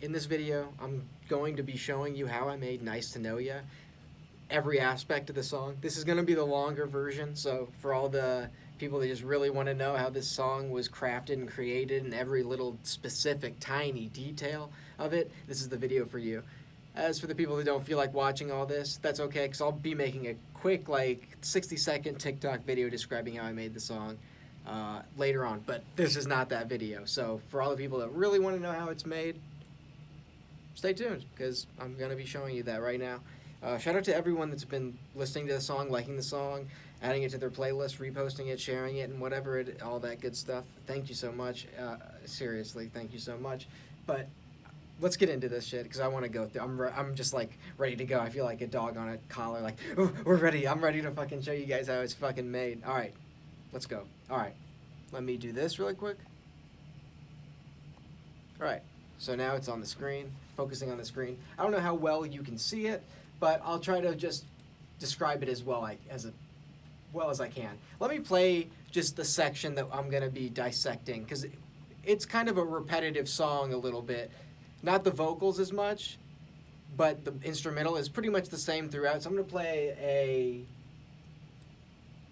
in this video, I'm going to be showing you how I made Nice to Know Ya, every aspect of the song. This is going to be the longer version, so for all the people that just really want to know how this song was crafted and created and every little specific tiny detail of it, this is the video for you. As for the people who don't feel like watching all this, that's okay, because I'll be making a quick, 60-second TikTok video describing how I made the song later on, but this is not that video. So for all the people that really want to know how it's made, stay tuned, because I'm going to be showing you that right now. Shout out to everyone that's been listening to the song, liking the song, adding it to their playlist, reposting it, sharing it, and whatever, all that good stuff. Thank you so much. Seriously, thank you so much. But let's get into this shit, because I want to go through. I'm just ready to go. I feel like a dog on a collar, oh, we're ready. I'm ready to fucking show you guys how it's fucking made. All right, let's go. All right, let me do this really quick. All right, so now it's on the screen, focusing on the screen. I don't know how well you can see it, but I'll try to just describe it as well as I can. Let me play just the section that I'm going to be dissecting, because it's kind of a repetitive song a little bit. Not the vocals as much, but the instrumental is pretty much the same throughout. So I'm going to play a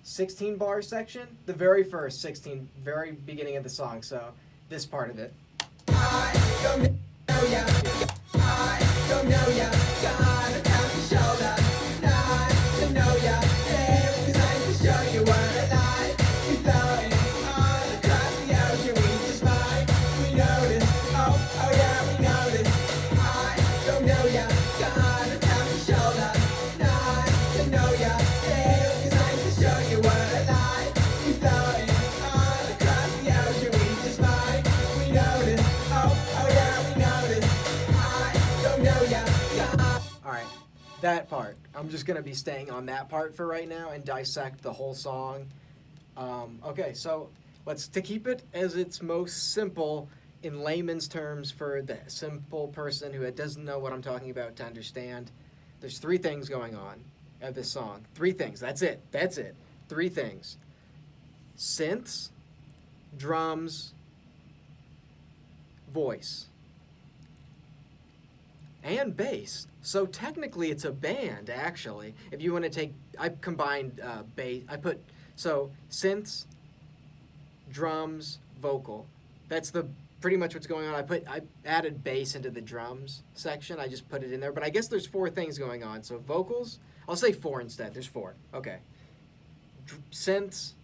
16-bar section, the very first 16, very beginning of the song, so this part of it. I don't know ya, I don't know ya, gotta tap your shoulder, nice to know ya, everything's nice to show you what I like, we floating all across the ocean, we just might, we notice, oh yeah, we notice, I don't know ya, gotta tap your shoulder, nice to know ya, everything's nice to show you what I like, we floating all across the ocean, we just might, we notice, oh yeah, we notice, I don't know ya, Alright, that part. I'm just going to be staying on that part for right now and dissect the whole song. Okay, so to keep it as its most simple in layman's terms for the simple person who doesn't know what I'm talking about to understand, there's three things going on at this song. Three things. That's it. Three things. Synths, drums, voice, and bass. So technically it's a band, actually. If you want to take, I combined bass, synths, drums, vocal. That's pretty much what's going on. I added bass into the drums section. I just put it in there, but I guess there's four things going on. So vocals, I'll say four instead. There's four. Okay. Synths,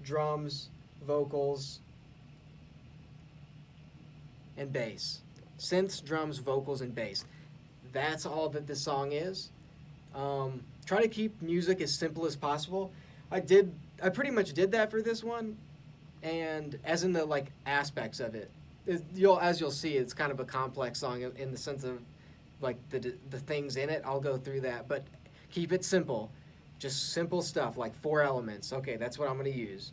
drums, vocals, and bass. Synths, drums, vocals, and bass. That's all that this song is. Try to keep music as simple as possible. I pretty much did that for this one, and as in the aspects of it. As you'll see, it's kind of a complex song in the sense of the things in it. I'll go through that, but keep it simple. Just simple stuff, like 4 elements. Okay, that's what I'm going to use.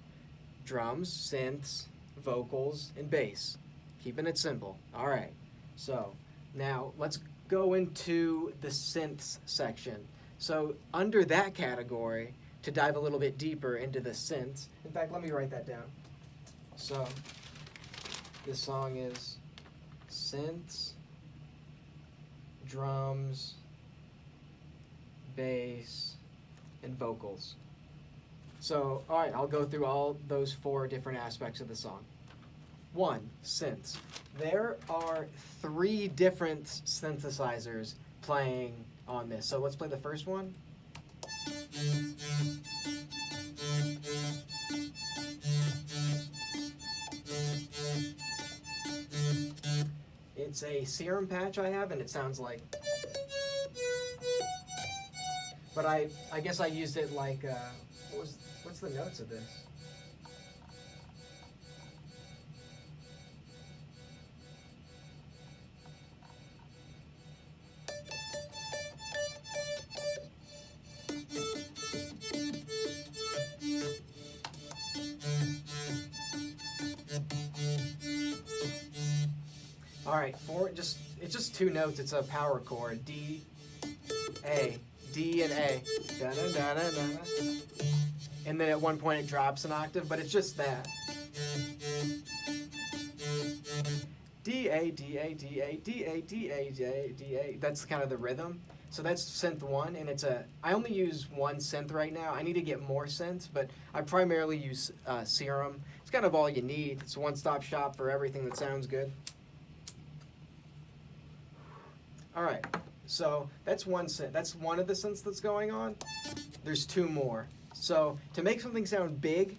Drums, synths, vocals, and bass. Keeping it simple. All right. So now let's go into the synths section. So under that category, to dive a little bit deeper into the synths, in fact, let me write that down. So this song is synths, drums, bass, and vocals. So, all right, I'll go through all those 4 different aspects of the song. 1, synths. There are 3 different synthesizers playing on this. So let's play the first one. It's a serum patch I have, and it sounds like... But I guess I used it what's the notes of this? All right, it's just 2 notes. It's a power chord, D, A, D and A, da da da da da. And then at one point it drops an octave, but it's just that. D A D A D A D A D A D A D A. That's kind of the rhythm. So that's synth 1, and I only use one synth right now. I need to get more synths, but I primarily use Serum. It's kind of all you need. It's a one-stop shop for everything that sounds good. All right, so that's one synth. That's one of the synths that's going on. There's 2 more. So to make something sound big,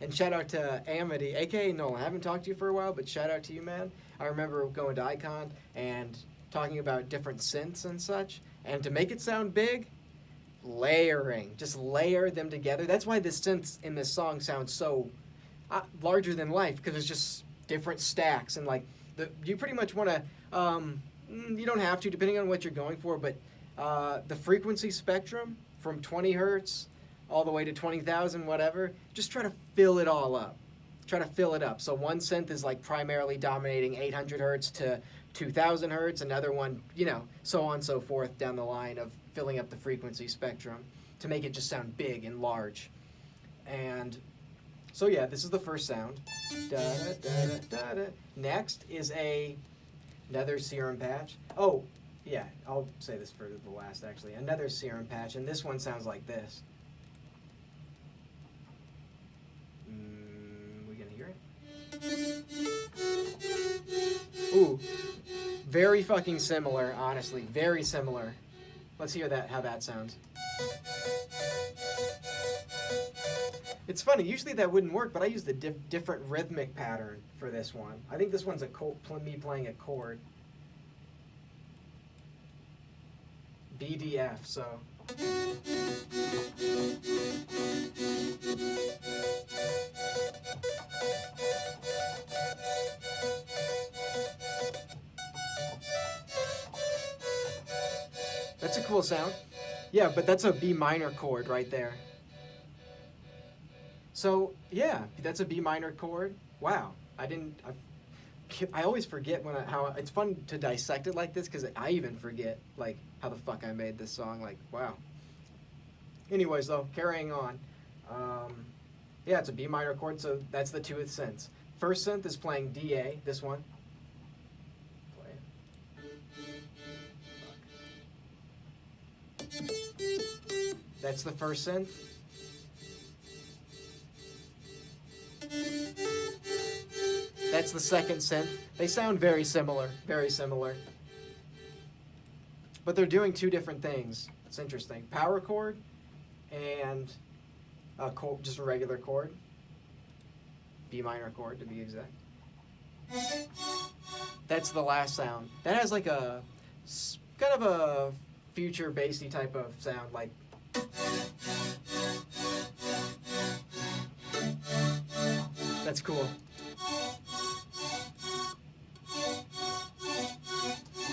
and shout out to Amity, aka Nolan. I haven't talked to you for a while, but shout out to you, man. I remember going to Icon and talking about different synths and such. And to make it sound big, layering. Just layer them together. That's why the synths in this song sound so larger than life, because it's just different stacks. And like, you pretty much want to, you don't have to, depending on what you're going for, but the frequency spectrum from 20 hertz all the way to 20,000, whatever, just try to fill it all up. Try to fill it up. So one synth is like primarily dominating 800 hertz to 2,000 hertz, another one, you know, so on and so forth down the line of filling up the frequency spectrum to make it just sound big and large. And so yeah, this is the first sound. Da, da, da, da, da. Next is another serum patch. Oh, yeah, I'll say this for the last actually. Another serum patch, and this one sounds like this. We gonna hear it? Ooh. Very fucking similar, honestly. Very similar. Let's hear that, how that sounds. It's funny, usually that wouldn't work, but I used a different rhythmic pattern for this one. I think this one's me playing a chord. BDF, so. That's a cool sound. Yeah, but that's a B minor chord right there. So, yeah, that's a B minor chord. Wow. I always forget how it's fun to dissect it like this, because I even forget, like, how the fuck I made this song. Like, wow. Anyways, though, carrying on. Yeah, it's a B minor chord, so that's the 2 synths. First synth is playing DA, this one. That's the first synth. That's the second synth. They sound very similar, very similar. But they're doing 2 different things. It's interesting. Power chord and just a regular chord. B minor chord, to be exact. That's the last sound. That has like a kind of a future bassy type of sound, like. That's cool.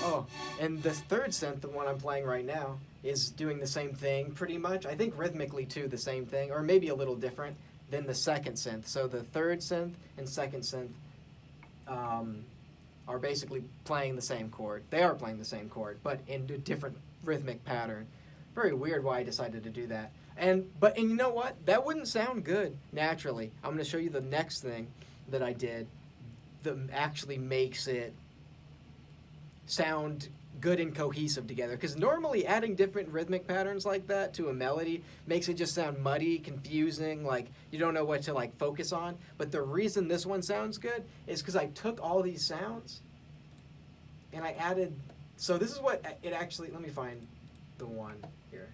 Oh, and the third synth, the one I'm playing right now, is doing the same thing pretty much. I think rhythmically too, the same thing, or maybe a little different than the second synth. So the third synth and second synth are basically playing the same chord. They are playing the same chord, but in a different rhythmic pattern. Very weird why I decided to do that. And you know what? That wouldn't sound good naturally. I'm going to show you the next thing that I did that actually makes it sound good and cohesive together. Because normally adding different rhythmic patterns like that to a melody makes it just sound muddy, confusing, like you don't know what to like focus on. But the reason this one sounds good is because I took all these sounds and I added. So this is what it actually. Let me find the one here.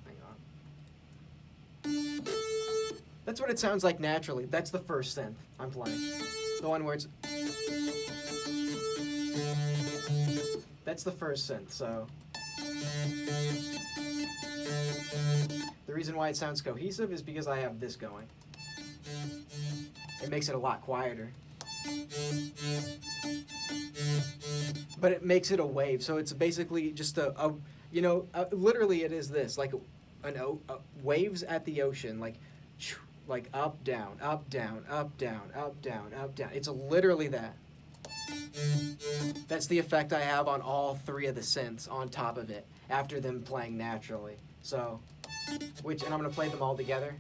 Hang on. That's what it sounds like naturally. That's the first synth I'm playing. The one where it's. That's the first synth, so. The reason why it sounds cohesive is because I have this going. It makes it a lot quieter. But it makes it a wave, so it's basically just literally it is this, like waves at the ocean, like up, down, up, down, up, down, up, down, up, down. It's literally that. That's the effect I have on all 3 of the synths on top of it, after them playing naturally. So, and I'm gonna play them all together.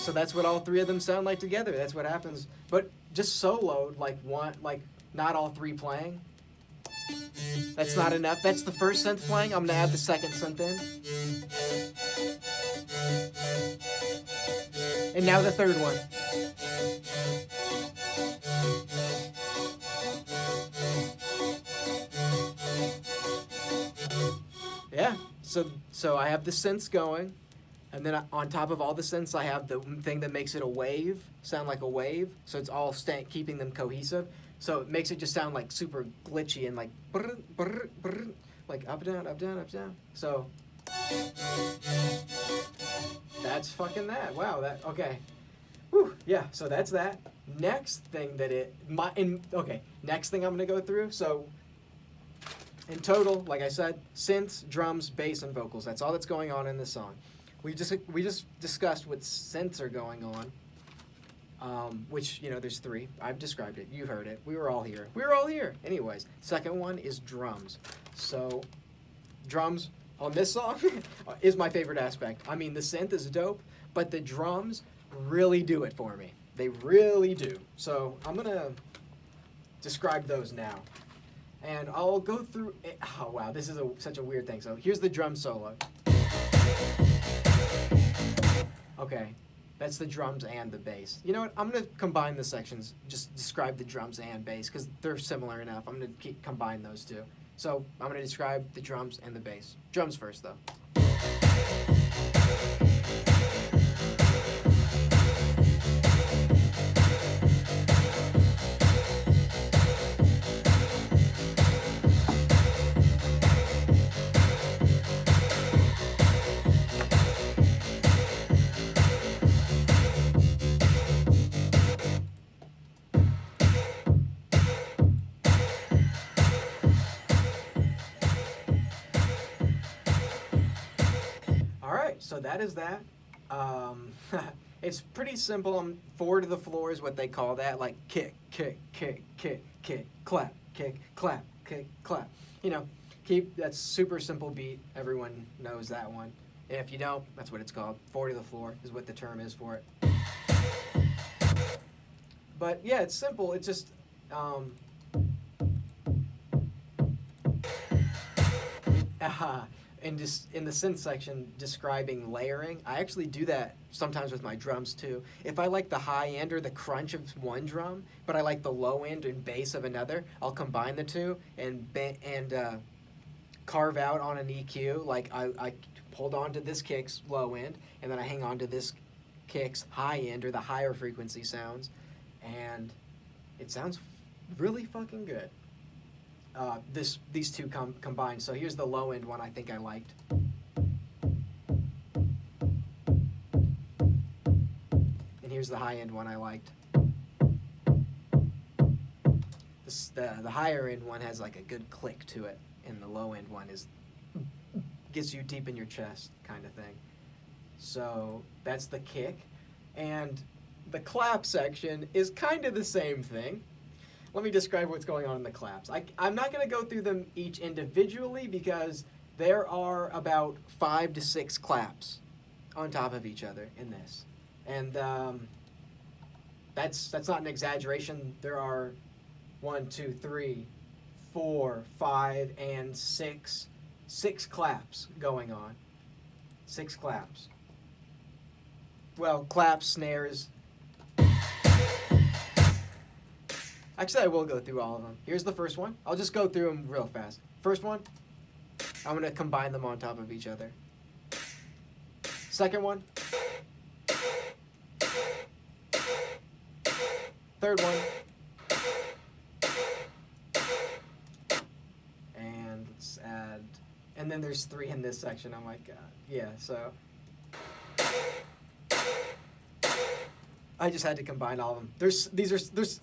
So that's what all three of them sound like together. That's what happens. But just soloed, like not all three playing. That's not enough. That's the first synth playing. I'm gonna add the second synth in. And now the third one. Yeah, so I have the synths going, and then on top of all the synths, I have the thing that makes it a wave, sound like a wave, so it's all keeping them cohesive. So it makes it just sound like super glitchy and like brr, brr, brr, like up, down, up, down, up, down. So that's fucking that. Wow, that, okay. Whew, yeah, so that's that. Next thing next thing I'm gonna go through, so in total, like I said, synths, drums, bass, and vocals. That's all that's going on in this song. We just discussed what synths are going on, which, there's three. I've described it. You heard it. We were all here. Anyways, second one is drums. So drums on this song is my favorite aspect. I mean, the synth is dope, but the drums really do it for me. They really do. So I'm going to describe those now. And I'll go through it. Oh, wow, this is such a weird thing. So here's the drum solo. Okay, that's the drums and the bass. You know what? I'm going to combine the sections, just describe the drums and bass, because they're similar enough. I'm going to combine those two. So I'm going to describe the drums and the bass. Drums first, though. So that is that. It's pretty simple. 4 to the floor is what they call that. Like kick, kick, kick, kick, kick, clap, kick, clap, kick, clap. That's super simple beat. Everyone knows that one. And if you don't, that's what it's called. 4 to the floor is what the term is for it. But yeah, it's simple. It's just and just in the synth section describing layering, I actually do that sometimes with my drums too. If I like the high end or the crunch of one drum, but I like the low end and bass of another, I'll combine the two and carve out on an EQ. Like I hold on to this kick's low end, and then I hang on to this kick's high end or the higher frequency sounds, and it sounds really fucking good. These two combined. So here's the low end one I think I liked. And here's the high end one I liked. The higher end one has like a good click to it, and the low end one gets you deep in your chest kind of thing. So that's the kick. And the clap section is kind of the same thing. Let me describe what's going on in the claps. I'm not going to go through them each individually because there are about 5 to 6 claps on top of each other in this. And that's not an exaggeration. There are 1, 2, 3, 4, 5, and 6 claps going on. 6 claps. Well, claps, snares. Actually, I will go through all of them. Here's the first one. I'll just go through them real fast. First one, I'm going to combine them on top of each other. Second one. Third one. And let's add... And then there's 3 in this section. Oh my god. Yeah, so... I just had to combine all of them.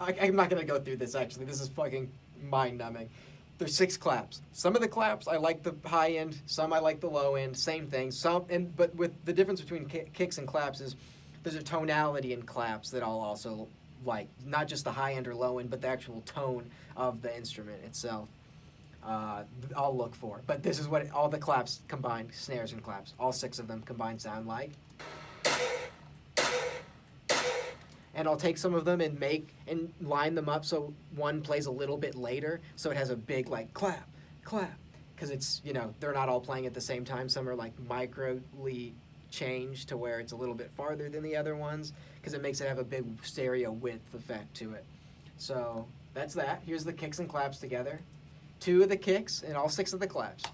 I'm not going to go through this, actually. This is fucking mind-numbing. There's 6 claps. Some of the claps, I like the high end. Some I like the low end. Same thing. But with the difference between kicks and claps is there's a tonality in claps that I'll also like. Not just the high end or low end, but the actual tone of the instrument itself. I'll look for. But this is what all the claps combined, snares and claps, all 6 of them combined sound like. and I'll take some of them and line them up so one plays a little bit later, so it has a big like clap, clap, because it's, you know, they're not all playing at the same time. Some are like microly changed to where it's a little bit farther than the other ones, because it makes it have a big stereo width effect to it. So that's that. Here's the kicks and claps together. 2 of the kicks and all 6 of the claps.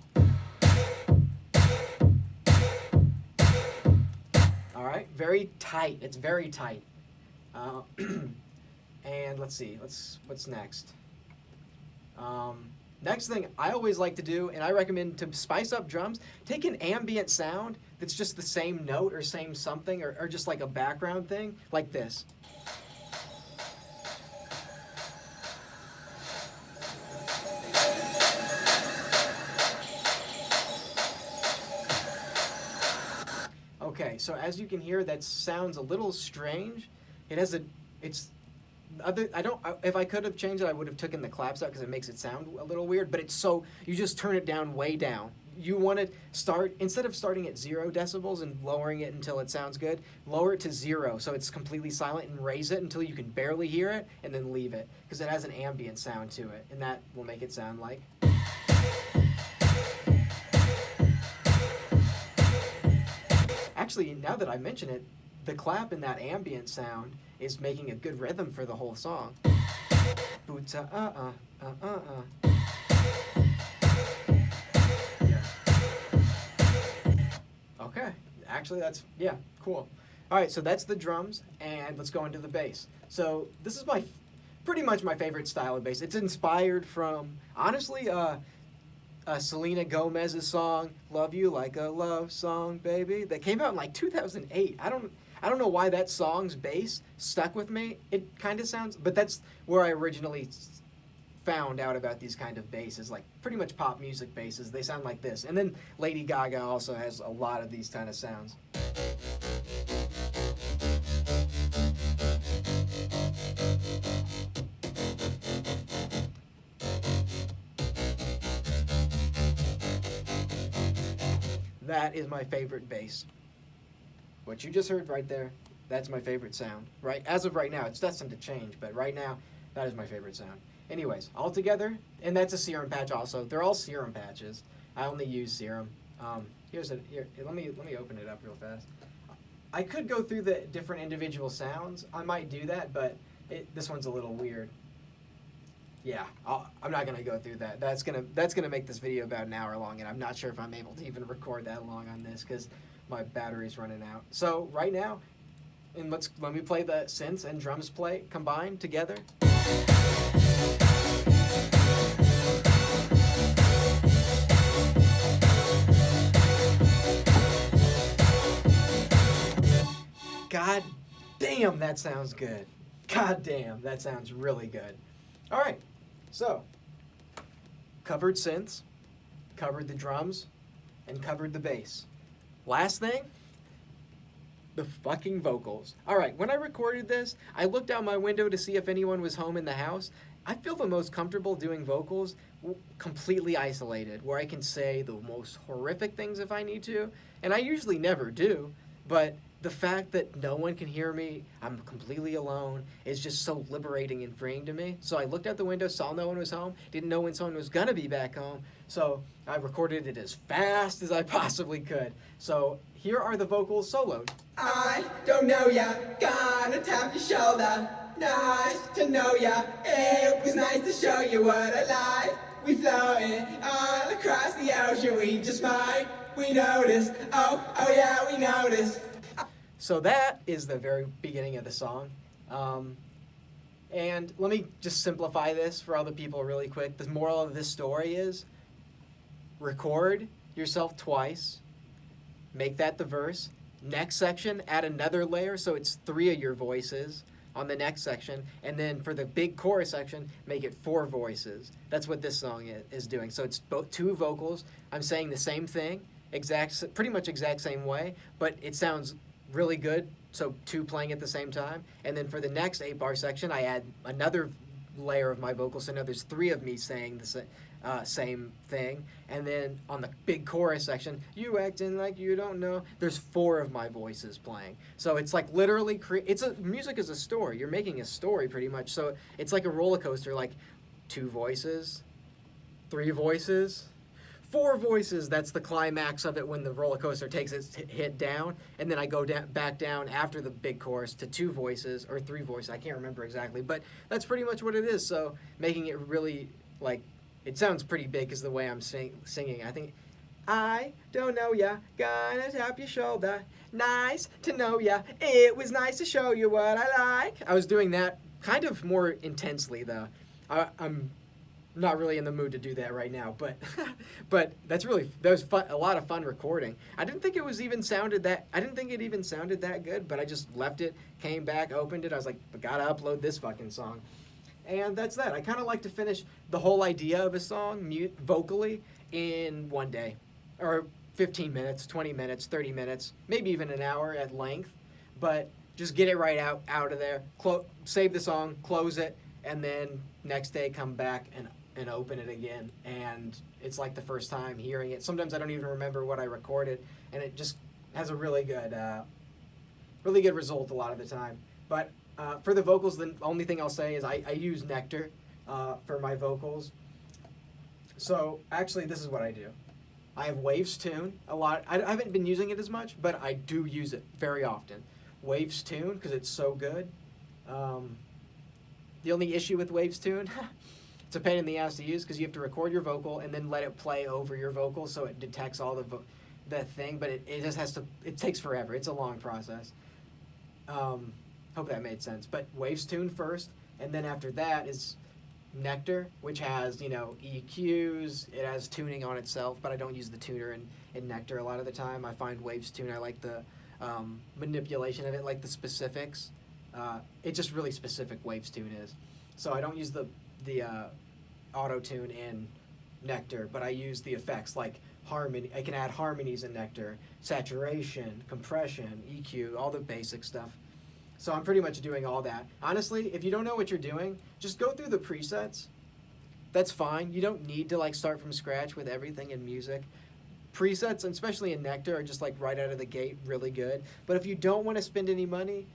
All right, very tight. It's very tight. And let's see. What's next? Next thing I always like to do, and I recommend to spice up drums, take an ambient sound that's just the same note or same something, or just like a background thing, like this. Okay, so as you can hear, that sounds a little strange. If I could have changed it, I would have taken the claps out because it makes it sound a little weird, but you just turn it down way down. You want to start, instead of starting at 0 decibels and lowering it until it sounds good, lower it to 0 so it's completely silent and raise it until you can barely hear it and then leave it because it has an ambient sound to it, and that will make it sound like. Actually, now that I mention it, the clap in that ambient sound is making a good rhythm for the whole song. Yeah. Okay, actually yeah, cool. All right, so that's the drums, and let's go into the bass. So this is pretty much my favorite style of bass. It's inspired from, honestly, Selena Gomez's song "Love You Like a Love Song, Baby," that came out in like 2008. I don't know why that song's bass stuck with me. It kind of sounds, but that's where I originally found out about these kind of basses, like pretty much pop music basses. They sound like this. And then Lady Gaga also has a lot of these kind of sounds. That is my favorite bass. What you just heard right there, that's my favorite sound. Right, as of right now, it's destined to change, but right now, that is my favorite sound. Anyways, all together, and that's a serum patch also. They're all serum patches. I only use serum. Here, let me open it up real fast. I could go through the different individual sounds. I might do that, but this one's a little weird. Yeah, I'm not gonna go through that. That's gonna make this video about an hour long, and I'm not sure if I'm able to even record that long on this because my battery's running out. So right now, and let me play the synths and drums combined together. God damn, that sounds good. God damn, that sounds really good. All right, so covered synths, covered the drums, and covered the bass. Last thing, the fucking vocals. All right, when I recorded this, I looked out my window to see if anyone was home in the house. I feel the most comfortable doing vocals completely isolated, where I can say the most horrific things if I need to, and I usually never do, but the fact that no one can hear me, I'm completely alone, is just so liberating and freeing to me. So I looked out the window, saw no one was home, didn't know when someone was gonna be back home, so I recorded it as fast as I possibly could. So here are the vocals soloed. I don't know ya, gonna tap your shoulder. Nice to know ya, it was nice to show you what I like. We floating all across the ocean, we just might, we noticed, oh yeah, we noticed. So that is the very beginning of the song. And let me just simplify this for all the people really quick. The moral of this story is record yourself twice, make that the verse. Next section, add another layer so it's 3 of your voices on the next section. And then for the big chorus section, make it 4 voices. That's what this song is doing. So it's both 2 vocals. I'm saying the same thing, pretty much exact same way, but it sounds really good, so 2 playing at the same time. And then for the next 8-bar section, I add another layer of my vocals, so now there's 3 of me saying same thing. And then on the big chorus section, you acting like you don't know. There's 4 of my voices playing, so it's like literally music is a story. You're making a story pretty much. So it's like a roller coaster, like 2 voices, 3 voices, 4 voices. That's the climax of it when the roller coaster takes its hit down, and then I go back down after the big chorus to 2 voices or 3 voices. I can't remember exactly, but that's pretty much what it is. So making it really like, it sounds pretty big because the way I'm singing. I think, I don't know ya, gonna tap your shoulder. Nice to know ya. It was nice to show you what I like. I was doing that kind of more intensely though. I'm not really in the mood to do that right now, but but that was fun, a lot of fun recording. I didn't think it even sounded that good, but I just left it, came back, opened it. I was like, I gotta upload this fucking song. And that's that. I kind of like to finish the whole idea of a song vocally in one day, or 15 minutes, 20 minutes, 30 minutes, maybe even an hour at length, but just get it right out of there, save the song, close it, and then next day come back and open it again, and it's like the first time hearing it. Sometimes I don't even remember what I recorded, and it just has a really good result a lot of the time. But for the vocals, the only thing I'll say is I use Nectar for my vocals. So actually, this is what I do. I have Waves Tune a lot. I haven't been using it as much, but I do use it very often. Waves Tune, because it's so good. The only issue with Waves Tune, it's a pain in the ass to use because you have to record your vocal and then let it play over your vocal so it detects all the thing, but it just has to, it takes forever. It's a long process. Hope that made sense. But Waves Tune first, and then after that is Nectar, which has, EQs, it has tuning on itself, but I don't use the tuner in Nectar a lot of the time. I find Waves Tune, I like the manipulation of it, like the specifics. It's just really specific, Waves Tune is. So I don't use the auto-tune in Nectar, but I use the effects like harmony. I can add harmonies in Nectar, saturation, compression, EQ, all the basic stuff. So I'm pretty much doing all that. Honestly, if you don't know what you're doing, just go through the presets. That's fine. You don't need to start from scratch with everything in music. Presets, especially in Nectar, are just right out of the gate really good. But if you don't want to spend any money,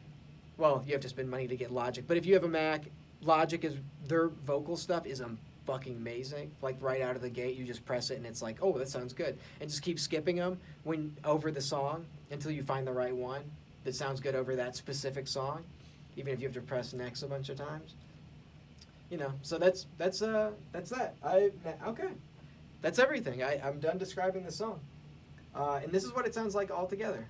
well, you have to spend money to get Logic. But if you have a Mac, Logic their vocal stuff is fucking amazing. Right out of the gate, you just press it and it's like, oh, that sounds good. And just keep skipping them over the song until you find the right one that sounds good over that specific song, even if you have to press next a bunch of times. So that's that. Okay. That's everything. I'm done describing the song. And this is what it sounds like all together.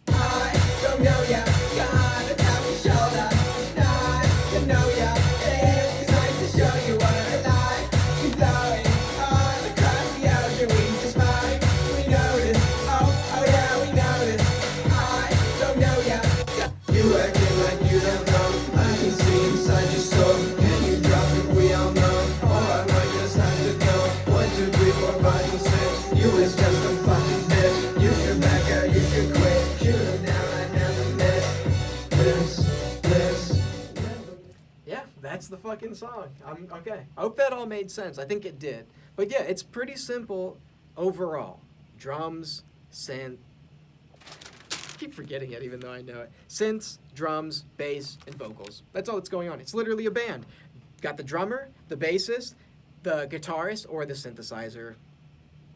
I don't know ya, gotta tap your shoulder. Nice to know ya, it's nice to show you what I like. We flowing all across the ocean, we just fine. We notice, oh yeah, we notice. I don't know ya, you acting like you don't know. I can see inside your soul. Can you drop it? We all know. All I want is time to go. 1, 2, 3, 4, 5, and 6. You is just a fucking bitch. You should back out, you should quit. Shoot 'em down, I never miss. This. Yeah, that's the fucking song. Okay. I hope that all made sense. I think it did. But yeah, it's pretty simple overall. Drums, synth. I keep forgetting it even though I know it. Synths, drums, bass, and vocals. That's all that's going on. It's literally a band. Got the drummer, the bassist, the guitarist, or the synthesizer.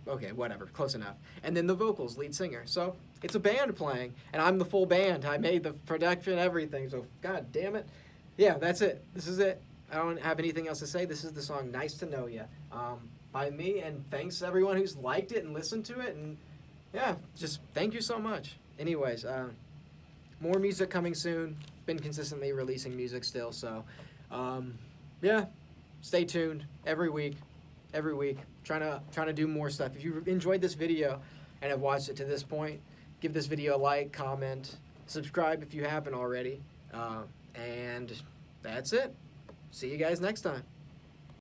Okay, whatever, close enough. And then the vocals, lead singer. So it's a band playing, and I'm the full band. I made the production, everything. So god damn it. Yeah, that's it. This is it. I don't have anything else to say. This is the song Nice to Know Ya by me, and thanks to everyone who's liked it and listened to it, and yeah, just thank you so much. Anyways, more music coming soon. Been consistently releasing music still, so yeah, stay tuned every week. Trying to do more stuff. If you enjoyed this video and have watched it to this point, give this video a like, comment, subscribe if you haven't already, and that's it. See you guys next time.